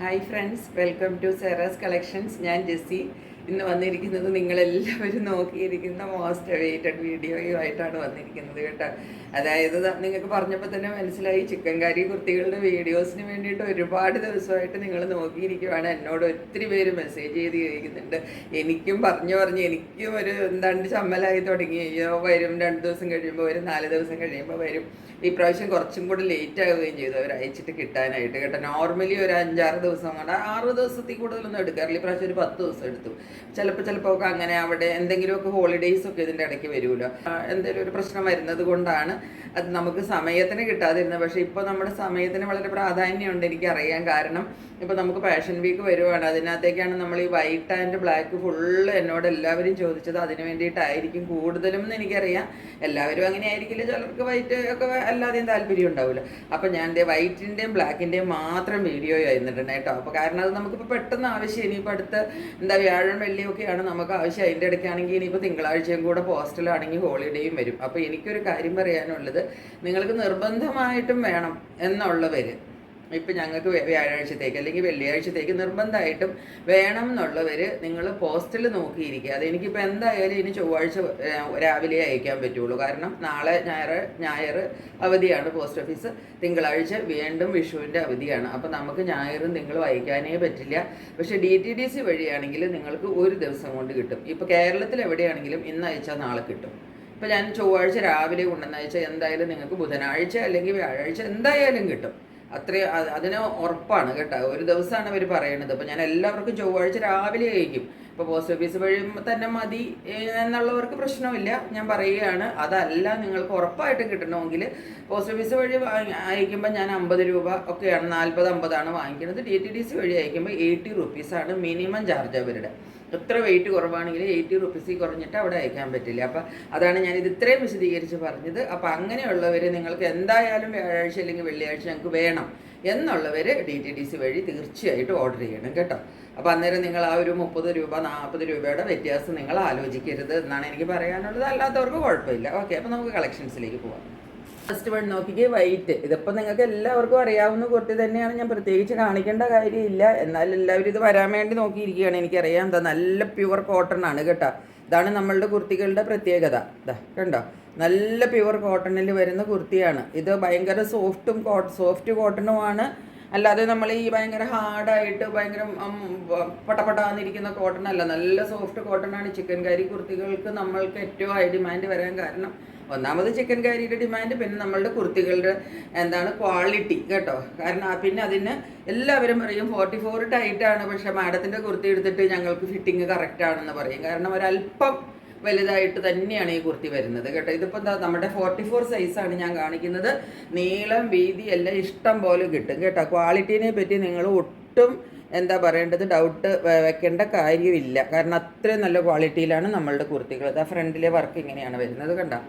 Hi friends, welcome to Sera's collections. ഞാൻ ജെസ്സി. ഇന്ന് വന്നിരിക്കുന്നത് നിങ്ങളെല്ലാവരും നോക്കിയിരിക്കുന്ന മോസ്റ്റ് അവൈറ്റഡ് വീഡിയോയുമായിട്ടാണ് വന്നിരിക്കുന്നത് കേട്ടോ. അതായത് നിങ്ങൾക്ക് പറഞ്ഞപ്പോൾ തന്നെ മനസ്സിലായി, ചിക്കൻ കറി കുർത്തികളുടെ വീഡിയോസിന് വേണ്ടിയിട്ട് ഒരുപാട് ദിവസമായിട്ട് നിങ്ങൾ നോക്കിയിരിക്കുവാണ്. എന്നോട് ഒത്തിരി പേര് മെസ്സേജ് ചെയ്ത് ചോദിക്കുന്നുണ്ട്. എനിക്കും പറഞ്ഞ് എനിക്കും ഒരു എന്താണ്ട് ചമ്മലായി തുടങ്ങി. അയ്യോ വരും, 2 ദിവസം കഴിയുമ്പോൾ വരും, 4 ദിവസം കഴിയുമ്പോൾ വരും. ഈ പ്രാവശ്യം കുറച്ചും കൂടി ലേറ്റ് ആവുകയും ചെയ്തു അവർ അയച്ചിട്ട് കിട്ടാനായിട്ട് കേട്ടോ. നോർമലി ഒരു 5-6 ദിവസം കൊണ്ട് 6 ദിവസത്തിൽ കൂടുതലൊന്നും എടുക്കാറില്ല. ഈ പ്രാവശ്യം ഒരു 10 ദിവസം എടുത്തു. ചിലപ്പോൾ ഒക്കെ അങ്ങനെ അവിടെ എന്തെങ്കിലുമൊക്കെ ഹോളിഡേയ്സ് ഒക്കെ ഇതിൻ്റെ ഇടയ്ക്ക് വരുമല്ലോ, എന്തെങ്കിലും ഒരു പ്രശ്നം വരുന്നത് കൊണ്ടാണ് അത് നമുക്ക് സമയത്തിന് കിട്ടാതിരുന്നത്. പക്ഷേ ഇപ്പോൾ നമ്മുടെ സമയത്തിന് വളരെ പ്രാധാന്യമുണ്ട്, എനിക്കറിയാം. കാരണം ഇപ്പോൾ നമുക്ക് പാഷൻ വീക്ക് വരുവാണ്. അതിനകത്തേക്കാണ് നമ്മൾ ഈ വൈറ്റ് ആൻഡ് ബ്ലാക്ക് ഫുള്ള് എന്നോട് എല്ലാവരും ചോദിച്ചത്. അതിന് വേണ്ടിയിട്ടായിരിക്കും കൂടുതലും എന്ന് എനിക്കറിയാം. എല്ലാവരും അങ്ങനെ ആയിരിക്കില്ല, ചിലർക്ക് വൈറ്റ് ഒക്കെ അല്ലാതെയും താല്പര്യം ഉണ്ടാവില്ല. അപ്പം ഞാൻ വൈറ്റിൻ്റെയും ബ്ലാക്കിൻ്റെയും മാത്രം വീഡിയോ ആയിരുന്നിട്ടുണ്ട് കേട്ടോ. അപ്പോൾ കാരണം അത് നമുക്കിപ്പോൾ പെട്ടെന്ന് ആവശ്യം. ഇനിയിപ്പോൾ അടുത്ത വ്യാഴം വെള്ളിയൊക്കെയാണ് നമുക്ക് ആവശ്യം. അതിൻ്റെ ഇടയ്ക്കാണെങ്കിൽ ഇനിയിപ്പോൾ തിങ്കളാഴ്ചയും കൂടെ പോസ്റ്റലാണെങ്കിൽ ഹോളിഡേയും വരും. അപ്പോൾ എനിക്കൊരു കാര്യം പറയാനുള്ളത്, നിങ്ങൾക്ക് നിർബന്ധമായിട്ടും വേണം എന്നുള്ളവർ, ഇപ്പം ഞങ്ങൾക്ക് വ്യാഴാഴ്ചത്തേക്ക് അല്ലെങ്കിൽ വെള്ളിയാഴ്ചത്തേക്ക് നിർബന്ധമായിട്ടും വേണം എന്നുള്ളവർ നിങ്ങൾ പോസ്റ്റൽ നോക്കിയിരിക്കുക. അതെനിക്കിപ്പോൾ എന്തായാലും ഇനി ചൊവ്വാഴ്ച രാവിലെ അയക്കാൻ പറ്റുള്ളൂ. കാരണം നാളെ ഞായർ അവധിയാണ് പോസ്റ്റ് ഓഫീസ്. തിങ്കളാഴ്ച വീണ്ടും വിഷുവിൻ്റെ അവധിയാണ്. അപ്പോൾ നമുക്ക് ഞായറും തിങ്കളും അയക്കാനേ പറ്റില്ല. പക്ഷേ DTDC വഴിയാണെങ്കിൽ നിങ്ങൾക്ക് ഒരു ദിവസം കൊണ്ട് കിട്ടും. ഇപ്പോൾ കേരളത്തിൽ എവിടെയാണെങ്കിലും ഇന്ന് അയച്ചാൽ നാളെ കിട്ടും. ഇപ്പോൾ ഞാൻ ചൊവ്വാഴ്ച രാവിലെ കൊണ്ടുവന്ന് അയച്ചാൽ എന്തായാലും നിങ്ങൾക്ക് ബുധനാഴ്ച അല്ലെങ്കിൽ വ്യാഴാഴ്ച എന്തായാലും കിട്ടും. അതിന് ഉറപ്പാണ് കേട്ടോ. ഒരു ദിവസമാണ് അവർ പറയണത്. അപ്പോൾ ഞാൻ എല്ലാവർക്കും ചൊവ്വാഴ്ച രാവിലെ അയക്കും. ഇപ്പോൾ പോസ്റ്റ് ഓഫീസ് വഴി തന്നെ മതി എന്നുള്ളവർക്ക് പ്രശ്നമില്ല, ഞാൻ പറയുകയാണ്. അതല്ല നിങ്ങൾക്ക് ഉറപ്പായിട്ടും കിട്ടണമെങ്കിൽ പോസ്റ്റ് ഓഫീസ് വഴി അയക്കുമ്പോൾ ഞാൻ 50 രൂപ ഒക്കെയാണ്, 40-50 വാങ്ങിക്കുന്നത്. DTDC വഴി അയക്കുമ്പോൾ 80 റുപ്പീസാണ് മിനിമം ചാർജ് അവരുടെ. എത്ര വെയിറ്റ് കുറവാണെങ്കിലും 80 റുപ്പീസിൽ കുറഞ്ഞിട്ട് അവിടെ അയക്കാൻ പറ്റില്ല. അപ്പം അതാണ് ഞാനിത് ഇത്രയും വിശദീകരിച്ച് പറഞ്ഞത്. അപ്പം അങ്ങനെയുള്ളവർ നിങ്ങൾക്ക് എന്തായാലും വ്യാഴാഴ്ച അല്ലെങ്കിൽ വെള്ളിയാഴ്ച ഞങ്ങൾക്ക് വേണം എന്നുള്ളവർ DTDC വഴി തീർച്ചയായിട്ടും ഓർഡർ ചെയ്യണം കേട്ടോ. അപ്പോൾ അന്നേരം നിങ്ങൾ ആ ഒരു 30 രൂപ 40 രൂപയുടെ വ്യത്യാസം നിങ്ങൾ ആലോചിക്കരുത് എന്നാണ് എനിക്ക് പറയാനുള്ളത്. അല്ലാത്തവർക്ക് കുഴപ്പമില്ല. ഓക്കെ, അപ്പോൾ നമുക്ക് കളക്ഷൻസിലേക്ക് പോവാം. ഫസ്റ്റ് വൺ നോക്കിക്കേ, വൈറ്റ്. ഇതിപ്പോൾ നിങ്ങൾക്ക് എല്ലാവർക്കും അറിയാവുന്ന കുർത്തി തന്നെയാണ്, ഞാൻ പ്രത്യേകിച്ച് കാണിക്കേണ്ട കാര്യമില്ല. എന്നാൽ എല്ലാവരും ഇത് വരാൻ വേണ്ടി നോക്കിയിരിക്കുകയാണ്, എനിക്കറിയാം. എന്താ നല്ല പ്യുവർ കോട്ടൺ ആണ് കേട്ടോ. ഇതാണ് നമ്മളുടെ കുർത്തികളുടെ പ്രത്യേകത. ഇതാ കണ്ടോ, നല്ല പ്യുവർ കോട്ടണിൽ വരുന്ന കുർത്തിയാണ് ഇത്. ഭയങ്കര സോഫ്റ്റ് കോട്ടണുമാണ്. അല്ലാതെ നമ്മൾ ഈ ഭയങ്കര ഹാർഡായിട്ട് ഭയങ്കര പടപടാന്നിരിക്കുന്ന കോട്ടൺ അല്ല, നല്ല സോഫ്റ്റ് കോട്ടണാണ്. ചിക്കൻ കാരി കുർത്തികൾക്ക് നമ്മൾക്ക് ഏറ്റവും ഹൈ ഡിമാൻഡ് വരാൻ കാരണം ഒന്നാമത് ചിക്കൻ കാരിയുടെ ഡിമാൻഡ്, പിന്നെ നമ്മളുടെ കുർത്തികളുടെ ക്വാളിറ്റി കേട്ടോ. കാരണം പിന്നെ അതിന് എല്ലാവരും പറയും 44 ടൈറ്റാണ്, പക്ഷേ മാഡത്തിൻ്റെ കുർത്തി എടുത്തിട്ട് ഞങ്ങൾക്ക് ഫിറ്റിങ് കറക്റ്റ് ആണെന്ന് പറയും. കാരണം ഒരല്പം വലുതായിട്ട് തന്നെയാണ് ഈ കുർത്തി വരുന്നത് കേട്ടോ. ഇതിപ്പോൾ എന്താ നമ്മുടെ 44 സൈസാണ് ഞാൻ കാണിക്കുന്നത്. നീളം വീതി എല്ലാം ഇഷ്ടം പോലെ കിട്ടും കേട്ടോ. ക്വാളിറ്റീനെ പറ്റി നിങ്ങൾ ഒട്ടും പറയേണ്ടത് ഡൗട്ട് വെക്കേണ്ട കാര്യമില്ല. കാരണം അത്രയും നല്ല ക്വാളിറ്റിയിലാണ് നമ്മളുടെ കുർത്തികൾ. അതാ ഫ്രണ്ടിലെ വർക്ക് ഇങ്ങനെയാണ് വരുന്നത് കണ്ടോ.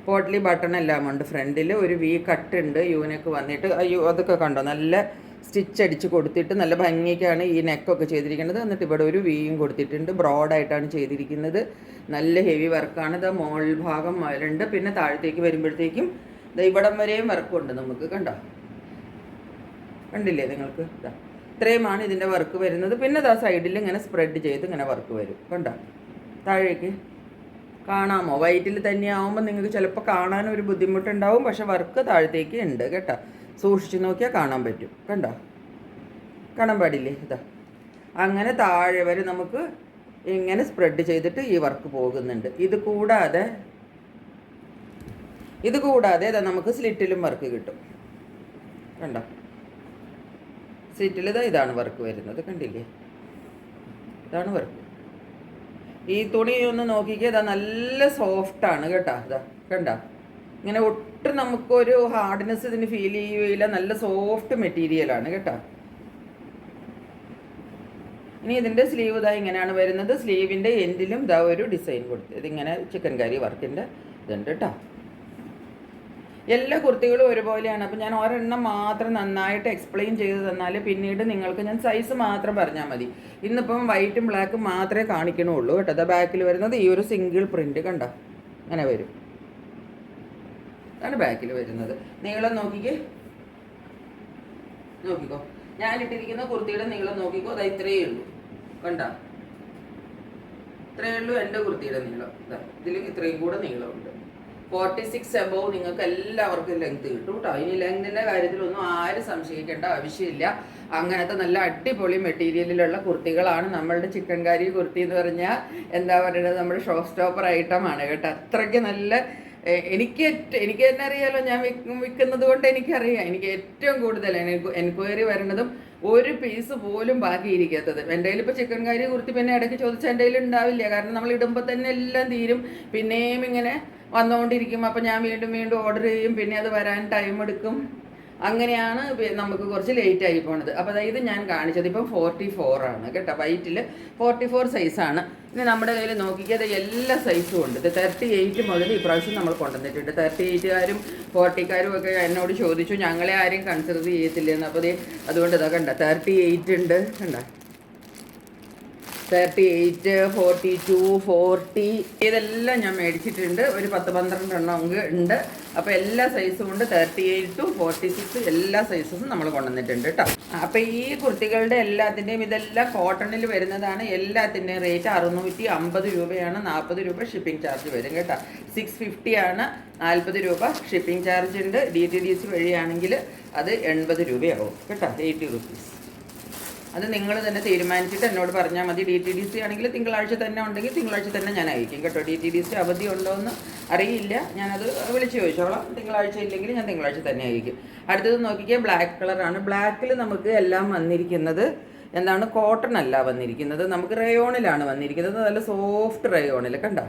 പോട്ട്ലി ബട്ടൺ എല്ലാം ഉണ്ട്. ഫ്രണ്ടിൽ ഒരു V കട്ട് ഉണ്ട്, യൂനെക്ക് വന്നിട്ട്. അയ്യോ അതൊക്കെ കണ്ടോ, നല്ല സ്റ്റിച്ച് അടിച്ച് കൊടുത്തിട്ട് നല്ല ഭംഗിക്കാണ് ഈ നെക്കൊക്കെ ചെയ്തിരിക്കുന്നത്. എന്നിട്ട് ഇവിടെ ഒരു വിയും കൊടുത്തിട്ടുണ്ട്. ബ്രോഡായിട്ടാണ് ചെയ്തിരിക്കുന്നത്. നല്ല ഹെവി വർക്കാണ്. ഇത് മോൾ ഭാഗം വരണ്ട്. പിന്നെ താഴത്തേക്ക് വരുമ്പോഴത്തേക്കും ഇവിടം വരെയും വർക്കുണ്ട് നമുക്ക് കണ്ടോ. കണ്ടില്ലേ നിങ്ങൾക്ക്? ഇത്രയുമാണ് ഇതിൻ്റെ വർക്ക് വരുന്നത്. പിന്നെ സൈഡിൽ ഇങ്ങനെ സ്പ്രെഡ് ചെയ്ത് ഇങ്ങനെ വർക്ക് വരും കണ്ടോ. താഴേക്ക് കാണാമോ? വൈറ്റിൽ തന്നെ ആവുമ്പോൾ നിങ്ങൾക്ക് ചിലപ്പോൾ കാണാൻ ഒരു ബുദ്ധിമുട്ടുണ്ടാവും, പക്ഷെ വർക്ക് താഴത്തേക്ക് ഉണ്ട് കേട്ടോ. സൂക്ഷിച്ച് നോക്കിയാൽ കാണാൻ പറ്റും കണ്ടോ. കാണാൻ പാടില്ലേ? ഇതാ അങ്ങനെ താഴെ വരെ നമുക്ക് ഇങ്ങനെ സ്പ്രെഡ് ചെയ്തിട്ട് ഈ വർക്ക് പോകുന്നുണ്ട്. ഇത് കൂടാതെ ഇതാ നമുക്ക് സ്ലിറ്റിലും വർക്ക് കിട്ടും കണ്ടോ. സ്ലിറ്റിൽ ഇതാണ് വർക്ക് വരുന്നത് കണ്ടില്ലേ. ഇതാണ് വർക്ക്. ഈ തുണി ഒന്ന് നോക്കിക്കേ, ഇതാ നല്ല സോഫ്റ്റാണ് കേട്ടോ. ഇതാ കണ്ടോ, ഇങ്ങനെ ഒട്ടും നമുക്കൊരു ഹാർഡ്നെസ് ഇതിന് ഫീൽ ചെയ്യുകയില്ല. നല്ല സോഫ്റ്റ് മെറ്റീരിയലാണ് കേട്ടോ. ഇനി ഇതിൻ്റെ സ്ലീവ് ഇതാ ഇങ്ങനെയാണ് വരുന്നത്. സ്ലീവിൻ്റെ എൻഡിലും ഇതാ ഒരു ഡിസൈൻ കൊടുത്ത് ഇതിങ്ങനെ ചിക്കൻ കറി വർക്കിൻ്റെ ഇതുണ്ട് കേട്ടോ. എല്ലാ കുർത്തികളും ഒരുപോലെയാണ്. അപ്പോൾ ഞാൻ ഒരെണ്ണം മാത്രം നന്നായിട്ട് എക്സ്പ്ലെയിൻ ചെയ്ത് തന്നാൽ പിന്നീട് നിങ്ങൾക്ക് ഞാൻ സൈസ് മാത്രം പറഞ്ഞാൽ മതി. ഇന്നിപ്പം വൈറ്റും ബ്ലാക്കും മാത്രമേ കാണിക്കണുള്ളൂ കേട്ടോ. ബാക്കിൽ വരുന്നത് ഈ ഒരു സിംഗിൾ പ്രിൻറ്റ് കണ്ടോ, അങ്ങനെ വരും. അതാണ് ബാക്കിൽ വരുന്നത്. നീളം നോക്കിക്കോ, ഞാൻ ഇട്ടിരിക്കുന്ന കുർത്തിയുടെ നീളം നോക്കിക്കോ, അത് ഇത്രയേ ഉള്ളൂ. കണ്ട, ഇത്രയേ ഉള്ളൂ എൻ്റെ കുർത്തിയുടെ നീളം. ഇതിൽ ഇത്രയും കൂടെ നീളമുണ്ട്. 46 എബോവ് നിങ്ങൾക്ക് എല്ലാവർക്കും ലെങ്ത് കിട്ടും കേട്ടോ. ഇനി ലെങ്തിൻ്റെ കാര്യത്തിലൊന്നും ആരും സംശയിക്കേണ്ട ആവശ്യമില്ല. അങ്ങനത്തെ നല്ല അടിപൊളി മെറ്റീരിയലിലുള്ള കുർത്തികളാണ് നമ്മളുടെ ചിക്കൻ കാരി കുർത്തി എന്ന് പറഞ്ഞാൽ. എന്താ പറയുന്നത്, നമ്മുടെ ഷോ സ്റ്റോപ്പർ ഐറ്റമാണ് കേട്ടോ. അത്രയ്ക്ക് നല്ല, എനിക്ക് തന്നെ അറിയാലോ, ഞാൻ വിൽക്കുന്നത് കൊണ്ട് എനിക്കറിയാം. എനിക്ക് ഏറ്റവും കൂടുതൽ എൻക്വയറി വരുന്നതും ഒരു പീസ് പോലും ബാക്കിയിരിക്കാത്തത്. എൻ്റെ കയ്യിൽ ഇപ്പോൾ ചിക്കൻ കാരി കുർത്തി പിന്നെ ഇടയ്ക്ക് ചോദിച്ചാൽ എൻ്റെ കയ്യിൽ ഉണ്ടാവില്ല. കാരണം നമ്മൾ ഇടുമ്പോൾ തന്നെ എല്ലാം തീരും, പിന്നെയും ഇങ്ങനെ വന്നുകൊണ്ടിരിക്കും. അപ്പോൾ ഞാൻ വീണ്ടും ഓർഡർ ചെയ്യും, പിന്നെ അത് വരാൻ ടൈം എടുക്കും. അങ്ങനെയാണ് നമുക്ക് കുറച്ച് ലേറ്റ് ആയി പോണത്. അപ്പോൾ അതായത് ഞാൻ കാണിച്ചത് ഇപ്പം 44 ആണ് കേട്ടോ. വൈറ്റിൽ 44 സൈസാണ്. ഇനി നമ്മുടെ കയ്യിൽ നോക്കിക്കാതെ എല്ലാ സൈസും ഉണ്ട്. ഇത് 38 മുതൽ ഇപ്രാവശ്യം നമ്മൾ കൊണ്ടുവന്നിട്ടുണ്ട്. 38കാരും 40കാരും ഒക്കെ എന്നോട് ചോദിച്ചു ഞങ്ങളെ ആരും കൺസിഡർ ചെയ്യത്തില്ലെന്ന്. അപ്പോൾ അതുകൊണ്ട് ഇതാ കണ്ട 38 ഉണ്ട്, കണ്ട 38, 42, 40 ഇതെല്ലാം ഞാൻ മേടിച്ചിട്ടുണ്ട്. ഒരു 10-12 എണ്ണം ഉണ്ട്. അപ്പോൾ എല്ലാ സൈസും ഉണ്ട്. 38 to 46 എല്ലാ സൈസും നമ്മൾ കൊണ്ടുവന്നിട്ടുണ്ട് കേട്ടോ. അപ്പോൾ ഈ കുർത്തികളുടെ എല്ലാത്തിൻ്റെയും ഇതെല്ലാം കോട്ടണിൽ വരുന്നതാണ്. എല്ലാത്തിൻ്റെയും റേറ്റ് 650 രൂപയാണ്. 40 രൂപ ഷിപ്പിംഗ് ചാർജ് വരും കേട്ടോ. 650 ആണ്, 40 രൂപ ഷിപ്പിംഗ് ചാർജ് ഉണ്ട്. DTDC വഴിയാണെങ്കിൽ അത് 80 രൂപയാവും കേട്ടോ. 80 റുപ്പീസ്. അത് നിങ്ങൾ തന്നെ തീരുമാനിച്ചിട്ട് എന്നോട് പറഞ്ഞാൽ മതി. DTDC ആണെങ്കിൽ തിങ്കളാഴ്ച തന്നെ ഉണ്ടെങ്കിൽ തിങ്കളാഴ്ച തന്നെ ഞാൻ അയക്കും കേട്ടോ. DTDC അവധി ഉണ്ടോ എന്ന് അറിയില്ല, ഞാനത് വിളിച്ച് ചോദിച്ചോളാം. തിങ്കളാഴ്ച ഇല്ലെങ്കിൽ ഞാൻ തിങ്കളാഴ്ച തന്നെ അയക്കും. അടുത്തത് നോക്കിക്കുക, ബ്ലാക്ക് കളറാണ്. ബ്ലാക്കിൽ നമുക്ക് എല്ലാം വന്നിരിക്കുന്നത് എന്താണ്, കോട്ടൺ അല്ല വന്നിരിക്കുന്നത്, നമുക്ക് റയോണിലാണ് വന്നിരിക്കുന്നത്. നല്ല സോഫ്റ്റ് റയോണിൽ, കണ്ട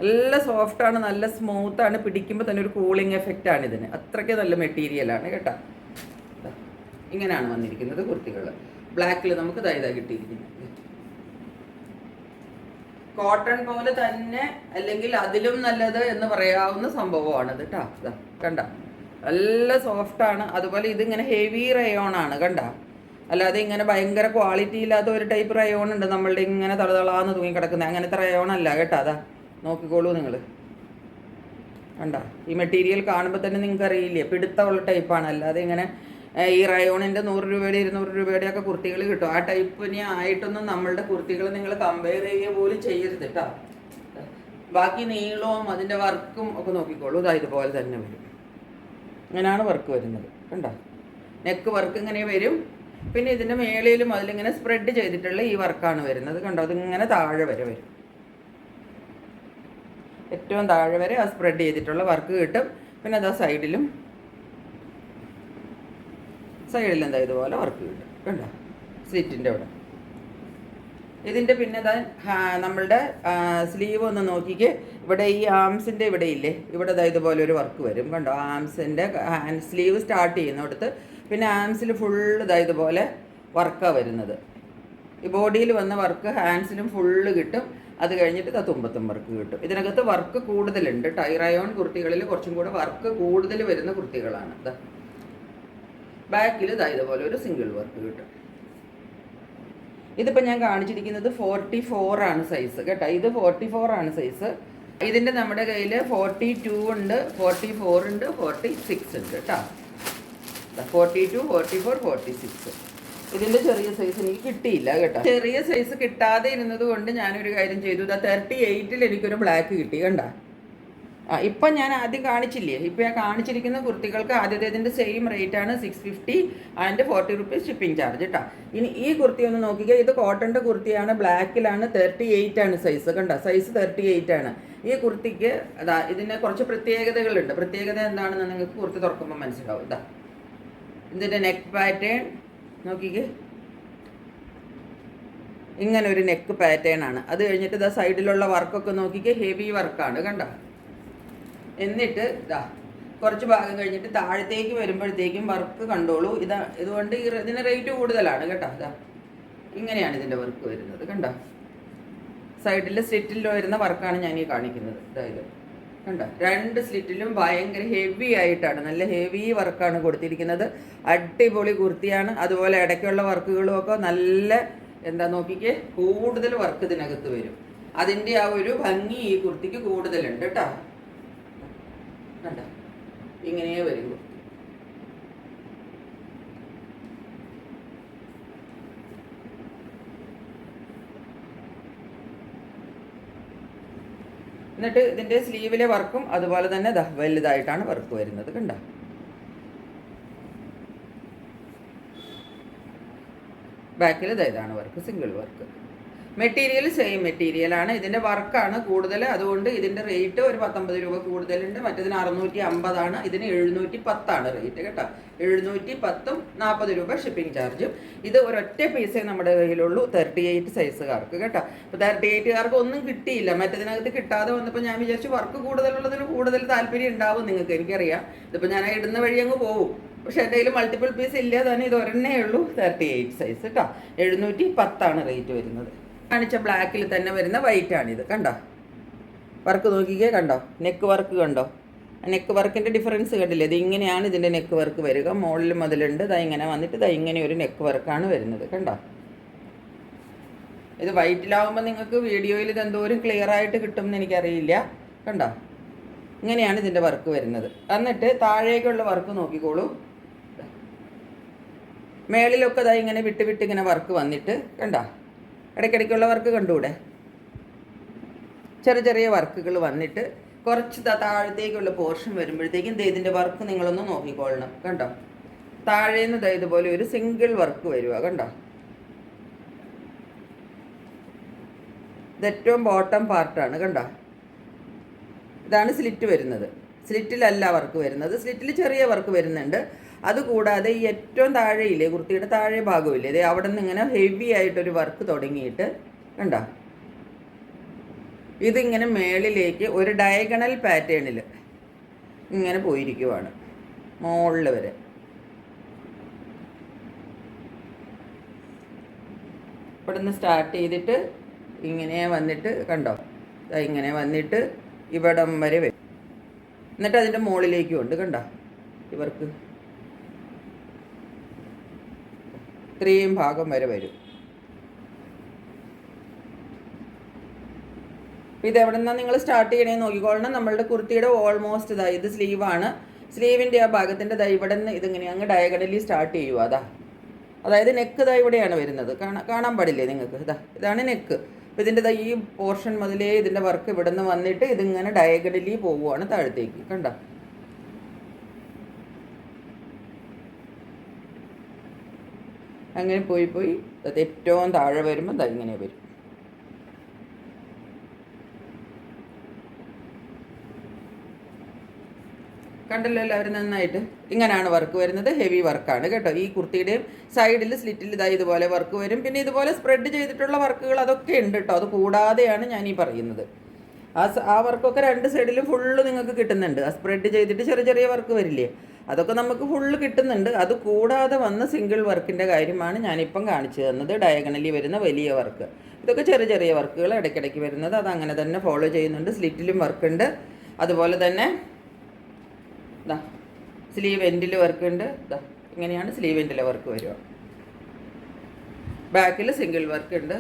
നല്ല സോഫ്റ്റാണ്, നല്ല സ്മൂത്താണ്. പിടിക്കുമ്പോൾ തന്നെ ഒരു കൂളിംഗ് എഫക്റ്റാണ് ഇതിന്. അത്രയ്ക്ക് നല്ല മെറ്റീരിയലാണ് കേട്ടോ. ഇങ്ങനെയാണ് വന്നിരിക്കുന്നത് കുർത്തികൾ. ബ്ലാക്കിൽ നമുക്ക് ഇതാ കിട്ടിയിരിക്കുന്നത്. കോട്ടൺ പോലെ തന്നെ അല്ലെങ്കിൽ അതിലും നല്ലത് എന്ന് പറയാവുന്ന സംഭവമാണിത് കേട്ടോ. ഇതാ കണ്ട, നല്ല സോഫ്റ്റാണ്. അതുപോലെ ഇതിങ്ങനെ ഹെവി റയോൺ ആണ്, കണ്ട. അല്ലാതെ ഇങ്ങനെ ഭയങ്കര ക്വാളിറ്റി ഇല്ലാത്ത ഒരു ടൈപ്പ് റയോൺ ഉണ്ട് നമ്മളുടെ ഇങ്ങനെ തളതളാന്ന് തൂങ്ങി കിടക്കുന്നത്. അങ്ങനത്തെ റയോൺ അല്ല കേട്ടോ. അതാ നോക്കിക്കോളൂ നിങ്ങൾ, കണ്ട. ഈ മെറ്റീരിയൽ കാണുമ്പോൾ തന്നെ നിങ്ങൾക്ക് അറിയില്ലേ, പിടുത്തമുള്ള ടൈപ്പാണ്. അല്ലാതെ ഇങ്ങനെ ഈ റയോണിൻ്റെ 100 രൂപയുടെ 200 രൂപയുടെ ഒക്കെ കുർത്തികൾ കിട്ടും. ആ ടൈപ്പിന് ആയിട്ടൊന്നും നമ്മളുടെ കുർത്തികൾ നിങ്ങൾ കമ്പയർ ചെയ്യുക പോലും ചെയ്യരുത് കേട്ടോ. ബാക്കി നീളവും അതിൻ്റെ വർക്കും ഒക്കെ നോക്കിക്കോളൂ. ഇതാ ഇതുപോലെ തന്നെ വരും. ഇങ്ങനെയാണ് വർക്ക് വരുന്നത്, കണ്ടോ. നെക്ക് വർക്ക് ഇങ്ങനെ വരും. പിന്നെ ഇതിൻ്റെ മേളിലും അതിലിങ്ങനെ സ്പ്രെഡ് ചെയ്തിട്ടുള്ള ഈ വർക്കാണ് വരുന്നത്, കണ്ടോ. അതിങ്ങനെ താഴെ വരെ വരും, ഏറ്റവും താഴെ വരെ ആ സ്പ്രെഡ് ചെയ്തിട്ടുള്ള വർക്ക് കിട്ടും. പിന്നെ അതാ സൈഡിലും എന്താ ഇതുപോലെ വർക്ക് കിട്ടും, കണ്ടോ. സ്ലിറ്റിൻ്റെ അവിടെ ഇതിൻ്റെ പിന്നെ നമ്മളുടെ സ്ലീവ് ഒന്ന് നോക്കിക്ക്. ഇവിടെ ഈ ആംസിൻ്റെ ഇവിടെ ഇല്ലേ, ഇവിടെ ഇതുപോലെ ഒരു വർക്ക് വരും, കണ്ടോ. ആംസിൻ്റെ സ്ലീവ് സ്റ്റാർട്ട് ചെയ്യുന്നിടത്ത് പിന്നെ ആംസിൽ ഫുള്ള് ഇതുപോലെ വർക്കാണ് വരുന്നത്. ഈ ബോഡിയിൽ വന്ന വർക്ക് ഹാൻഡ്സിലും ഫുള്ള് കിട്ടും. അത് കഴിഞ്ഞിട്ട് തുമ്പത്തും വർക്ക് കിട്ടും. ഇതിനകത്ത് വർക്ക് കൂടുതലുണ്ട്. റയോൺ കുർത്തികളിൽ കുറച്ചും കൂടെ വർക്ക് കൂടുതൽ വരുന്ന കുർത്തികളാണ്. ബാക്കിൽ ഇതുപോലെ ഒരു സിംഗിൾ വർക്ക് കിട്ടും. ഇതിപ്പോൾ ഞാൻ കാണിച്ചിരിക്കുന്നത് 44 ആണ് സൈസ് കേട്ടോ. ഇത് 44 ആണ് സൈസ്. ഇതിൻ്റെ നമ്മുടെ കയ്യിൽ 42 ഉണ്ട്, 44 ഉണ്ട്, 46 ഉണ്ട് കേട്ടോ. 42, 44, 46. ഇതിൻ്റെ ചെറിയ സൈസ് എനിക്ക് കിട്ടിയില്ല കേട്ടോ. ചെറിയ സൈസ് കിട്ടാതെ ഇരുന്നത് കൊണ്ട് ഞാനൊരു കാര്യം ചെയ്തു. 38ൽ എനിക്കൊരു ബ്ലാക്ക് കിട്ടി, കണ്ട. ഇപ്പം ഞാൻ ആദ്യം കാണിച്ചില്ലേ, ഇപ്പം ഞാൻ കാണിച്ചിരിക്കുന്ന കുർത്തികൾക്ക് ആദ്യത്തേതിൻ്റെ സെയിം റേറ്റാണ് 650 ആൻഡ് 40 റുപ്പീസ് ഷിപ്പിംഗ് ചാർജ് കേട്ടോ. ഇനി ഈ കുർത്തി ഒന്ന് നോക്കിക്കുക. ഇത് കോട്ടൻ്റെ കുർത്തിയാണ്, ബ്ലാക്കിലാണ്, 38 ആണ് സൈസ്, കണ്ടോ. സൈസ് 38 ആണ്. ഈ കുർത്തിക്ക് ഇതിന് കുറച്ച് പ്രത്യേകതകളുണ്ട്. പ്രത്യേകത എന്താണെന്ന് നിങ്ങൾക്ക് കുർത്തി തുറക്കുമ്പോൾ മനസ്സിലാവും. ഇതിൻ്റെ നെക്ക് പാറ്റേൺ നോക്കിക്കേ, ഇങ്ങനെ ഒരു നെക്ക് പാറ്റേൺ ആണ്. അത് കഴിഞ്ഞിട്ട് സൈഡിലുള്ള വർക്കൊക്കെ നോക്കിക്കേ, ഹെവി വർക്കാണ്, കണ്ടോ. എന്നിട്ട് കുറച്ച് ഭാഗം കഴിഞ്ഞിട്ട് താഴത്തേക്ക് വരുമ്പോഴത്തേക്കും വർക്ക് കണ്ടോളൂ. ഇതുകൊണ്ട് ഇതിന് റേറ്റ് കൂടുതലാണ് കേട്ടോ. ഇങ്ങനെയാണ് ഇതിൻ്റെ വർക്ക് വരുന്നത്, കണ്ടോ. സൈഡിൽ സ്ലിറ്റിൽ വരുന്ന വർക്കാണ് ഞാൻ ഈ കാണിക്കുന്നത്. അതായത് കണ്ടോ, 2 സ്ലിറ്റിലും ഭയങ്കര ഹെവി ആയിട്ടാണ്, നല്ല ഹെവി വർക്കാണ് കൊടുത്തിരിക്കുന്നത്. അടിപൊളി കുർത്തിയാണ്. അതുപോലെ ഇടയ്ക്കുള്ള വർക്കുകളും ഒക്കെ നല്ല എന്താ നോക്കിക്കേ, കൂടുതൽ വർക്ക് ഇതിനകത്ത് വരും. അതിൻ്റെ ആ ഒരു ഭംഗി ഈ കുർത്തിക്ക് കൂടുതലുണ്ട് കേട്ടോ. കണ്ടോ, ഇങ്ങനെ വരും. എന്നിട്ട് ഇതിൻ്റെ സ്ലീവിലെ വർക്കും അതുപോലെ തന്നെ വലുതായിട്ടാണ് വർക്ക് വരുന്നത്. കണ്ടോ? ബാക്കിൽ ഇതാണ് work, single work. Material same മെറ്റീരിയലാണ്. ഇതിൻ്റെ വർക്കാണ് കൂടുതൽ, അതുകൊണ്ട് ഇതിൻ്റെ റേറ്റ് ഒരു 19 രൂപ കൂടുതലുണ്ട്. മറ്റേതിന് 650 ഇതിന് 710 റേറ്റ് കേട്ടോ. 710 40 രൂപ ഷിപ്പിംഗ് ചാർജും. ഇത് ഒരൊറ്റ പീസേ നമ്മുടെ കയ്യിലുള്ളൂ 38 സൈസുകാർക്ക് കേട്ടോ. അപ്പോൾ 38കാർക്ക് ഒന്നും കിട്ടിയില്ല. മറ്റേതിനകത്ത് കിട്ടാതെ വന്നപ്പോൾ ഞാൻ വിചാരിച്ചു വർക്ക് കൂടുതലുള്ളതിന് കൂടുതൽ താല്പര്യം ഉണ്ടാവും നിങ്ങൾക്ക്, എനിക്കറിയാം. ഇതിപ്പോൾ ഞാൻ ഇടുന്ന വഴി അങ്ങ് പോകും. പക്ഷേ എൻ്റെ കയ്യിൽ മൾട്ടിപ്പിൾ പീസ് ഇല്ല, തന്നെ ഇത് ഒരെണ്ണേ ഉള്ളൂ 38 സൈസ് കേട്ടോ. 710 റേറ്റ് വരുന്നത്. കാണിച്ച ബ്ലാക്കിൽ തന്നെ വരുന്ന വൈറ്റാണിത്. കണ്ടോ? വർക്ക് നോക്കിക്കേ, കണ്ടോ? നെക്ക് വർക്ക് കണ്ടോ? നെക്ക് വർക്കിൻ്റെ ഡിഫറൻസ് കണ്ടില്ലേ? ഇത് ഇങ്ങനെയാണ് ഇതിൻ്റെ നെക്ക് വർക്ക് വരിക. മുകളിൽ മുതലുണ്ട്, ഇതാ ഇങ്ങനെ വന്നിട്ട് ഇതാ ഇങ്ങനെ ഒരു നെക്ക് വർക്കാണ് വരുന്നത്. കണ്ടോ? ഇത് വൈറ്റിലാവുമ്പോൾ നിങ്ങൾക്ക് വീഡിയോയിൽ ഇത് എന്തോരം ക്ലിയർ ആയിട്ട് കിട്ടും എന്ന് എനിക്കറിയില്ല. കണ്ടോ? ഇങ്ങനെയാണ് ഇതിൻ്റെ വർക്ക് വരുന്നത്. എന്നിട്ട് താഴേക്കുള്ള വർക്ക് നോക്കിക്കോളൂ. മേളിലൊക്കെ ഇതാ ഇങ്ങനെ വിട്ട് വിട്ട് ഇങ്ങനെ വർക്ക് വന്നിട്ട് കണ്ടോ? ഇടയ്ക്കിടയ്ക്കുള്ള വർക്ക് കണ്ടുകൂടെ? ചെറിയ ചെറിയ വർക്കുകൾ വന്നിട്ട് കുറച്ച് താഴത്തേക്കുള്ള പോർഷൻ വരുമ്പോഴത്തേക്കും ഇതിൻ്റെ വർക്ക് നിങ്ങളൊന്ന് നോക്കിക്കൊള്ളണം. കണ്ടോ? താഴേന്ന് ഇതുപോലെ ഒരു സിംഗിൾ വർക്ക് വരിക. കണ്ടോ? ഇത് ഏറ്റവും ബോട്ടം പാർട്ടാണ്. കണ്ടോ? ഇതാണ് സ്ലിറ്റ് വരുന്നത്. സ്ലിറ്റിലല്ല വർക്ക് വരുന്നത്, സ്ലിറ്റിൽ ചെറിയ വർക്ക് വരുന്നുണ്ട്. അതുകൂടാതെ ഈ ഏറ്റവും താഴെയില്ലേ, കുർത്തിയുടെ താഴെ ഭാഗമില്ലേ, ഇത് അവിടെ നിന്ന് ഇങ്ങനെ ഹെവി ആയിട്ടൊരു വർക്ക് തുടങ്ങിയിട്ട് കണ്ടോ? ഇതിങ്ങനെ മേളിലേക്ക് ഒരു ഡയഗണൽ പാറ്റേണിൽ ഇങ്ങനെ പോയിരിക്കുവാണ് മുകളിൽ വരെ. ഇവിടെ നിന്ന് സ്റ്റാർട്ട് ചെയ്തിട്ട് ഇങ്ങനെ വന്നിട്ട് കണ്ടോ? ഇങ്ങനെ വന്നിട്ട് ഇവിടം വരെ വരും. എന്നിട്ട് അതിൻ്റെ മുകളിലേക്കും ഉണ്ട്. കണ്ടോ? ഇവർക്ക് ഇത്രയും ഭാഗം വരെ വരും. ഇത് എവിടെ നിന്നാണ് നിങ്ങൾ സ്റ്റാർട്ട് ചെയ്യണേന്ന് നോക്കിക്കോളണം. നമ്മളുടെ കുർത്തിയുടെ ഓൾമോസ്റ്റ് ഇതാ ഇത് സ്ലീവാണ്. സ്ലീവിൻ്റെ ആ ഭാഗത്തിൻ്റെ ഇതാ ഇവിടെ നിന്ന് ഇതിങ്ങനെ അങ്ങ് ഡയഗണലി സ്റ്റാർട്ട് ചെയ്യുക. അതായത് നെക്ക് ഇതാ ഇവിടെയാണ് വരുന്നത്. കാണാൻ പാടില്ലേ നിങ്ങൾക്ക്? ഇതാണ് നെക്ക്. അപ്പോൾ ഇതിൻ്റെ ഈ പോർഷൻ മുതലേ ഇതിൻ്റെ വർക്ക് ഇവിടെ നിന്ന് വന്നിട്ട് ഇതിങ്ങനെ ഡയഗണലി പോവുകയാണ് താഴത്തേക്ക്. കണ്ടോ? അങ്ങനെ പോയി പോയി അത് ഏറ്റവും താഴെ വരുമ്പോൾ ഇങ്ങനെ വരും. കണ്ടല്ലോ എല്ലാവരും നന്നായിട്ട്. ഇങ്ങനെയാണ് വർക്ക് വരുന്നത്. ഹെവി വർക്കാണ് കേട്ടോ. ഈ കുർത്തിയുടെയും സൈഡിൽ സ്ലിറ്റിൽ ഇതുപോലെ വർക്ക് വരും. പിന്നെ ഇതുപോലെ സ്പ്രെഡ് ചെയ്തിട്ടുള്ള വർക്കുകൾ അതൊക്കെ ഉണ്ട് കേട്ടോ. അത് കൂടാതെയാണ് ഞാൻ ഈ പറയുന്നത്. ആ വർക്കൊക്കെ രണ്ട് സൈഡിലും ഫുള്ള് നിങ്ങൾക്ക് കിട്ടുന്നുണ്ട്. ആ സ്പ്രെഡ് ചെയ്തിട്ട് ചെറിയ ചെറിയ വർക്ക് വരില്ലേ, അതൊക്കെ നമുക്ക് ഫുള്ള് കിട്ടുന്നുണ്ട്. അത് കൂടാതെ വന്ന സിംഗിൾ വർക്കിൻ്റെ കാര്യമാണ് ഞാനിപ്പം കാണിച്ചു തന്നത്. ഡയഗണലി വരുന്ന വലിയ വർക്ക്, ഇതൊക്കെ ചെറിയ ചെറിയ വർക്കുകൾ ഇടയ്ക്കിടയ്ക്ക് വരുന്നത്. അത് അങ്ങനെ തന്നെ ഫോളോ ചെയ്യുന്നുണ്ട്. സ്ലിറ്റിലും വർക്കുണ്ട്. അതുപോലെ തന്നെ സ്ലീവ് എൻഡിൽ വർക്ക് ഉണ്ട്. ഇങ്ങനെയാണ് സ്ലീവ് എൻഡിലെ വർക്ക് വരിക. ബാക്കിൽ സിംഗിൾ വർക്ക് ഉണ്ട്.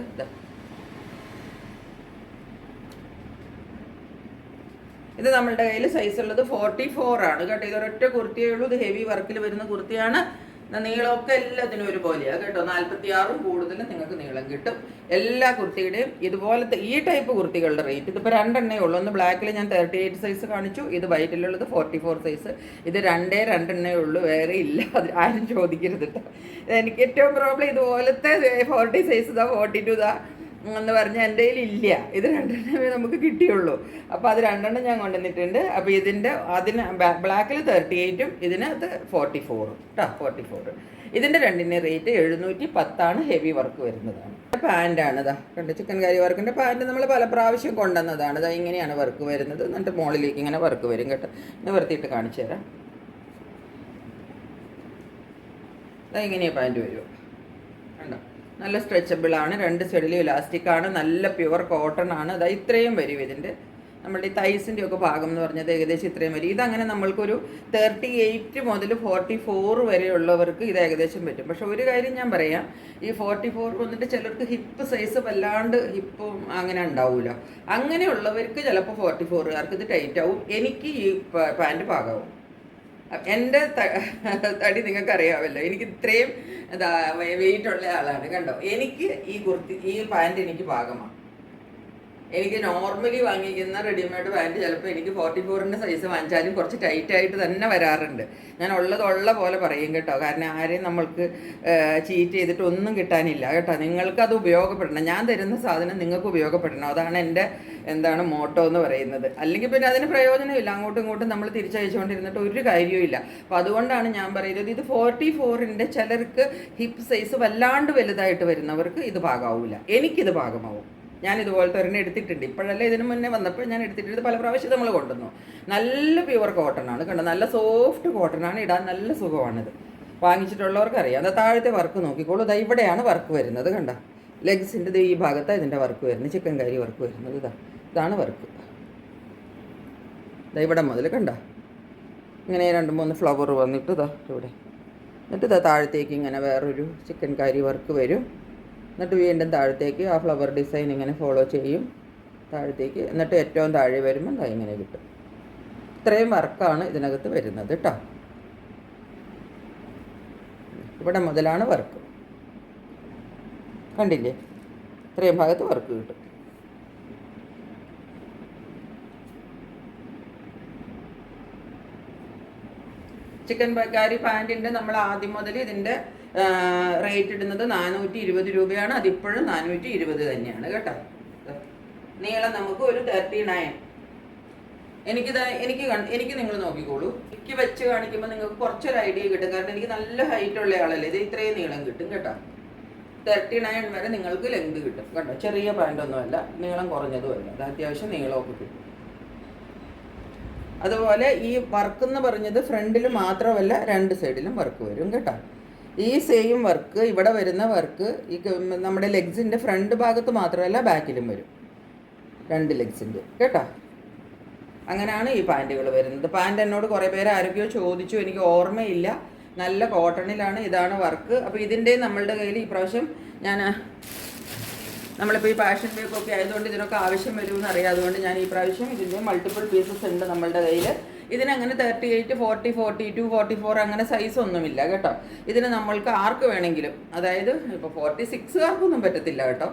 ഇത് നമ്മളുടെ കയ്യിൽ സൈസ് ഉള്ളത് 44 ആണ് കേട്ടോ. ഇതൊരൊറ്റ കുർത്തിയേ ഉള്ളൂ. ഇത് ഹെവി വർക്കിൽ വരുന്ന കുർത്തിയാണ്. നീളമൊക്കെ എല്ലാത്തിനും ഒരുപോലെയാണ് കേട്ടോ. 46 കൂടുതലും നിങ്ങൾക്ക് നീളം കിട്ടും. എല്ലാ കുർത്തിയുടെയും ഇതുപോലത്തെ ഈ ടൈപ്പ് കുർത്തികളുടെ റേറ്റ് ഇതിപ്പോൾ 2 എണ്ണേ ഉള്ളൂ. ഒന്ന് ബ്ലാക്കിൽ ഞാൻ 38 സൈസ് കാണിച്ചു. ഇത് വൈറ്റിലുള്ളത് 44 സൈസ്. ഇത് 2 എണ്ണേ ഉള്ളൂ, വേറെ ഇല്ല. അത് ആരും ചോദിക്കരുത് കേട്ടോ. എനിക്ക് ഏറ്റവും പ്രോബ്ലം ഇതുപോലത്തെ 40 സൈസ് 42 എന്ന് പറഞ്ഞാൽ എൻ്റെ കയ്യിൽ ഇല്ല. ഇത് 2 എണ്ണമേ നമുക്ക് കിട്ടിയുള്ളൂ. അപ്പോൾ അത് 2 എണ്ണം ഞാൻ കൊണ്ടുവന്നിട്ടുണ്ട്. അപ്പോൾ അതിന് ബ്ലാക്കിൽ 38ഉം ഇതിനകത്ത് 44 കേട്ടോ. 44 ഇതിൻ്റെ രണ്ടിൻ്റെ റേറ്റ് 710 ഹെവി വർക്ക് വരുന്നതാണ്. പാൻറ്റാണ് കണ്ട് ചിക്കൻ കറി വർക്കിൻ്റെ പാൻറ്റ് നമ്മൾ പല പ്രാവശ്യം കൊണ്ടുവന്നതാണ്. ഇങ്ങനെയാണ് വർക്ക് വരുന്നത്. എന്നിട്ട് മുകളിലേക്ക് ഇങ്ങനെ വർക്ക് വരും കേട്ടോ. നിവർത്തിയിട്ട് കാണിച്ചു തരാം. ഇങ്ങനെയാണ് പാൻറ്റ് വരും. കണ്ടോ? നല്ല സ്ട്രെച്ചബിളാണ്. 2 സൈഡിലും ഇലാസ്റ്റിക്കാണ്. നല്ല പ്യുവർ കോട്ടൺ ആണ്. ഇത്രയും വരും ഇതിൻ്റെ. നമ്മുടെ ഈ തൈസിൻ്റെ ഒക്കെ ഭാഗം എന്ന് പറഞ്ഞത് ഏകദേശം ഇത്രയും വരും. ഇതങ്ങനെ നമ്മൾക്കൊരു 38 മുതൽ 44 വരെയുള്ളവർക്ക് ഇത് ഏകദേശം പറ്റും. പക്ഷെ ഒരു കാര്യം ഞാൻ പറയാം, ഈ 44 വന്നിട്ട് ചിലർക്ക് ഹിപ്പ് സൈസ് വല്ലാണ്ട് ഹിപ്പും അങ്ങനെ ഉണ്ടാവില്ല. അങ്ങനെയുള്ളവർക്ക് ചിലപ്പോൾ 44കാർക്ക് ഇത് ടൈറ്റ് ആവും. എനിക്ക് ഈ പാൻറ്റ് പാകാവും. എൻ്റെ തടി നിങ്ങൾക്ക് അറിയാമല്ലോ, എനിക്ക് ഇത്രയും എന്താ വെയിറ്റ് ഉള്ള ആളാണ്. കണ്ടോ, എനിക്ക് ഈ പാൻറ് എനിക്ക് പാകമാണ്. എനിക്ക് നോർമലി വാങ്ങിക്കുന്ന റെഡിമെയ്ഡ് പാൻറ് ചിലപ്പോൾ എനിക്ക് 44ൻ്റെ സൈസ് വാങ്ങിച്ചാലും കുറച്ച് ടൈറ്റായിട്ട് തന്നെ വരാറുണ്ട്. ഞാൻ ഉള്ള പോലെ പറയും കേട്ടോ, കാരണം ആരെയും നമ്മൾക്ക് ചീറ്റ് ചെയ്തിട്ട് ഒന്നും കിട്ടാനില്ല കേട്ടോ. നിങ്ങൾക്ക് അത് ഉപയോഗപ്പെടണം, ഞാൻ തരുന്ന സാധനം നിങ്ങൾക്ക് ഉപയോഗപ്പെടണം. അതാണ് എൻ്റെ മോട്ടോ എന്ന് പറയുന്നത്. അല്ലെങ്കിൽ പിന്നെ അതിന് പ്രയോജനമില്ല, അങ്ങോട്ടും ഇങ്ങോട്ടും നമ്മൾ തിരിച്ചയച്ചുകൊണ്ടിരുന്നിട്ട് ഒരു കാര്യവും. അപ്പോൾ അതുകൊണ്ടാണ് ഞാൻ പറയുന്നത്, ഇത് 44ൻ്റെ ചിലർക്ക് ഹിപ്പ് സൈസ് വല്ലാണ്ട് വലുതായിട്ട് വരുന്നവർക്ക് ഇത് പാകാവില്ല, എനിക്കിത് പാകമാവും. ഞാൻ ഇതുപോലത്തെ ഒരെണ്ണം എടുത്തിട്ടുണ്ട്, ഇപ്പോഴല്ല ഇതിന് മുന്നേ വന്നപ്പോൾ ഞാൻ എടുത്തിട്ടുണ്ട്. പല പ്രാവശ്യം നമ്മൾ കൊണ്ടുവന്നു. നല്ല പ്യുവർ കോട്ടണാണ്, കണ്ടോ, നല്ല സോഫ്റ്റ് കോട്ടണാണ്, ഇടാൻ നല്ല സുഖമാണിത്. വാങ്ങിച്ചിട്ടുള്ളവർക്ക് അറിയാം. അത് താഴത്തെ വർക്ക് നോക്കിക്കോളൂ. ഇവിടെയാണ് വർക്ക് വരുന്നത്, കണ്ടോ, ലെഗ്സിൻ്റെ ഈ ഭാഗത്താണ് ഇതിൻ്റെ വർക്ക് വരുന്നത്, ചിക്കൻ കറി വർക്ക് വരുന്നത്. ഇതാണ് വർക്ക്. ഇവിടെ മുതൽ കണ്ടോ, ഇങ്ങനെ 2-3 ഫ്ലവർ വന്നിട്ട് ഇവിടെ, എന്നിട്ട് താഴത്തേക്ക് ഇങ്ങനെ വേറൊരു ചിക്കൻ കറി വർക്ക് വരും. എന്നിട്ട് വീണ്ടും താഴത്തേക്ക് ആ ഫ്ലവർ ഡിസൈൻ ഇങ്ങനെ ഫോളോ ചെയ്യും താഴത്തേക്ക്. എന്നിട്ട് ഏറ്റവും താഴെ വരുമ്പോൾ ഇങ്ങനെ കിട്ടും. ഇത്രയും വർക്കാണ് ഇതിനകത്ത് വരുന്നത് കേട്ടോ. ഇവിടെ മുതലാണ് വർക്ക്, കണ്ടില്ലേ, ഇത്രയും ഭാഗത്ത് വർക്ക് കിട്ടും. ചിക്കൻ കാരി പാൻറ്റിൻ്റെ നമ്മൾ ആദ്യം മുതൽ ഇതിൻ്റെ റേറ്റ് ഇടുന്നത് 420 രൂപയാണ്. അതിപ്പോഴും 420 തന്നെയാണ് കേട്ടോ. നീളം നമുക്ക് ഒരു 39. എനിക്ക് നിങ്ങൾ നോക്കിക്കോളൂ. എനിക്ക് വെച്ച് കാണിക്കുമ്പോൾ നിങ്ങൾക്ക് കുറച്ചൊരു ഐഡിയ കിട്ടും, കാരണം എനിക്ക് നല്ല ഹൈറ്റ് ഉള്ള ആളല്ലേ, ഇത് ഇത്രയും നീളം കിട്ടും കേട്ടോ. 39 വരെ നിങ്ങൾക്ക് ലെങ്ത് കിട്ടും കേട്ടോ. ചെറിയ പാൻറ്റൊന്നുമല്ല, നീളം കുറഞ്ഞതുമല്ല, അത് അത്യാവശ്യം നീളമൊക്കെ കിട്ടും. അതുപോലെ ഈ വർക്ക് എന്ന് പറഞ്ഞത് ഫ്രണ്ടിൽ മാത്രമല്ല, 2 സൈഡിലും വർക്ക് വരും കേട്ടോ. ഈ സെയിം വർക്ക് ഇവിടെ വരുന്ന വർക്ക് ഈ നമ്മുടെ ലെഗ്സിൻ്റെ ഫ്രണ്ട് ഭാഗത്ത് മാത്രമല്ല, ബാക്കിലും വരും, 2 ലെഗ്സിൻ്റെ കേട്ടോ. അങ്ങനെയാണ് ഈ പാൻറ്റുകൾ വരുന്നത്. പാൻറ്റ് എന്നോട് കുറേ പേര് ആരൊക്കെയോ ചോദിച്ചു, എനിക്ക് ഓർമ്മയില്ല. നല്ല കോട്ടണിലാണ്, ഇതാണ് വർക്ക്. അപ്പോൾ ഇതിൻ്റെ നമ്മളുടെ കയ്യിൽ ഈ പ്രാവശ്യം നമ്മളിപ്പോൾ ഈ പാഷൻ വീക്കൊക്കെ ആയതുകൊണ്ട് ഇതിനൊക്കെ ആവശ്യം വരുമെന്ന് അറിയാം. അതുകൊണ്ട് ഞാൻ ഈ പ്രാവശ്യം ഇതിൻ്റെ മൾട്ടിപ്പിൾ പീസസ് ഉണ്ട് നമ്മളുടെ കയ്യിൽ. ഇതിനങ്ങനെ 38, 40, 42, 44 അങ്ങനെ സൈസ് ഒന്നുമില്ല കേട്ടോ. ഇതിന് നമ്മൾക്ക് ആർക്ക് വേണമെങ്കിലും, അതായത് ഇപ്പോൾ 46കാർക്കൊന്നും പറ്റത്തില്ല കേട്ടോ.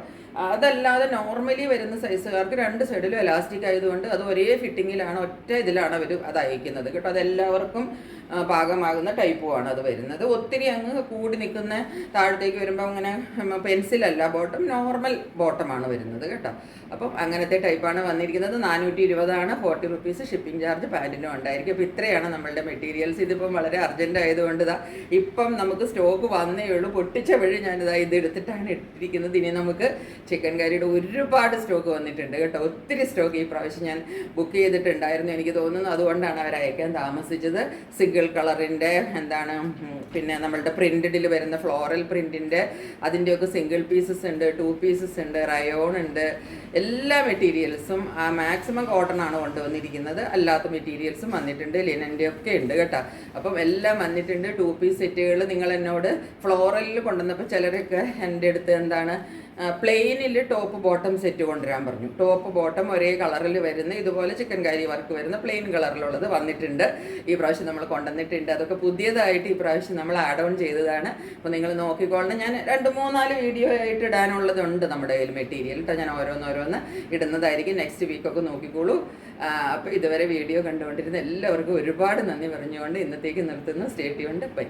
അതല്ലാതെ നോർമലി വരുന്ന സൈസുകാർക്ക് 2 സൈഡിലും എലാസ്റ്റിക് ആയതുകൊണ്ട് അത് ഒരേ ഫിറ്റിങ്ങിലാണ്, ഒറ്റ ഇതിലാണ് അവർ അത് അയക്കുന്നത് കേട്ടോ. അതെല്ലാവർക്കും പാകമാകുന്ന ടൈപ്പുമാണ് അത് വരുന്നത്. ഒത്തിരി അങ്ങ് കൂടി നിൽക്കുന്ന താഴത്തേക്ക് വരുമ്പോൾ അങ്ങനെ പെൻസിലല്ല ബോട്ടം, നോർമൽ ബോട്ടമാണ് വരുന്നത് കേട്ടോ. അപ്പം അങ്ങനത്തെ ടൈപ്പാണ് വന്നിരിക്കുന്നത്. 420 40 റുപ്പീസ് ഷിപ്പിംഗ് ചാർജ് പാൻറ്റിനും ഉണ്ടായിരിക്കും. അപ്പോൾ ഇത്രയാണ് നമ്മളുടെ മെറ്റീരിയൽസ്. ഇതിപ്പം വളരെ അർജൻറ്റ് ആയതുകൊണ്ട് ഇപ്പം നമുക്ക് സ്റ്റോക്ക് വന്നേ ഉള്ളൂ. പൊട്ടിച്ച വഴി ഇത് എടുത്തിട്ടാണ് ഇട്ടിരിക്കുന്നത്. ഇനി നമുക്ക് ചിക്കൻ കറിയുടെ ഒരുപാട് സ്റ്റോക്ക് വന്നിട്ടുണ്ട് കേട്ടോ. ഒത്തിരി സ്റ്റോക്ക് ഈ പ്രാവശ്യം ഞാൻ ബുക്ക് ചെയ്തിട്ടുണ്ടായിരുന്നു, എനിക്ക് തോന്നുന്നു. അതുകൊണ്ടാണ് അവർ അയക്കാൻ താമസിച്ചത്. സിംഗിൾ കളറിൻ്റെ പിന്നെ നമ്മളുടെ പ്രിൻറ്റഡിൽ വരുന്ന ഫ്ലോറൽ പ്രിൻറ്റിൻ്റെ അതിൻ്റെയൊക്കെ സിംഗിൾ പീസസ് ഉണ്ട്, 2 പീസസ് ഉണ്ട്, റയോൺ ഉണ്ട്. എല്ലാ മെറ്റീരിയൽസും മാക്സിമം കോട്ടൺ ആണ് കൊണ്ടുവന്നിരിക്കുന്നത്. അല്ലാത്ത മെറ്റീരിയൽസും വന്നിട്ടുണ്ട്, ലിനൻ്റെ ഒക്കെ ഉണ്ട് കേട്ടോ. അപ്പം എല്ലാം വന്നിട്ടുണ്ട്. 2 പീസ് സെറ്റുകൾ നിങ്ങൾ എന്നോട് ഫ്ലോറലിൽ കൊണ്ടുവന്നപ്പോൾ ചിലരൊക്കെ എൻ്റെ അടുത്ത് പ്ലെയിനിൽ ടോപ്പ് ബോട്ടം സെറ്റ് കൊണ്ടുവരാൻ പറഞ്ഞു. ടോപ്പ് ബോട്ടം ഒരേ കളറിൽ വരുന്ന ഇതുപോലെ ചിക്കൻ കറി വർക്ക് വരുന്ന പ്ലെയിൻ കളറിലുള്ളത് വന്നിട്ടുണ്ട്. ഈ പ്രാവശ്യം നമ്മൾ കൊണ്ടുവന്നിട്ടുണ്ട്. അതൊക്കെ പുതിയതായിട്ട് ഈ പ്രാവശ്യം നമ്മൾ ആഡ് ഓൺ ചെയ്തതാണ്. അപ്പോൾ നിങ്ങൾ നോക്കിക്കോളണം. ഞാൻ 2-3-4 വീഡിയോ ആയിട്ട് ഇടാനുള്ളതുണ്ട് നമ്മുടെ കയ്യിൽ മെറ്റീരിയൽ കേട്ടോ. ഞാൻ ഓരോന്നോരോന്ന് ഇടുന്നതായിരിക്കും. നെക്സ്റ്റ് വീക്കൊക്കെ നോക്കിക്കോളൂ. അപ്പോൾ ഇതുവരെ വീഡിയോ കണ്ടുകൊണ്ടിരുന്ന എല്ലാവർക്കും ഒരുപാട് നന്ദി പറഞ്ഞുകൊണ്ട് ഇന്നത്തേക്ക് നിർത്തുന്നു. Stay tuned. ബൈ.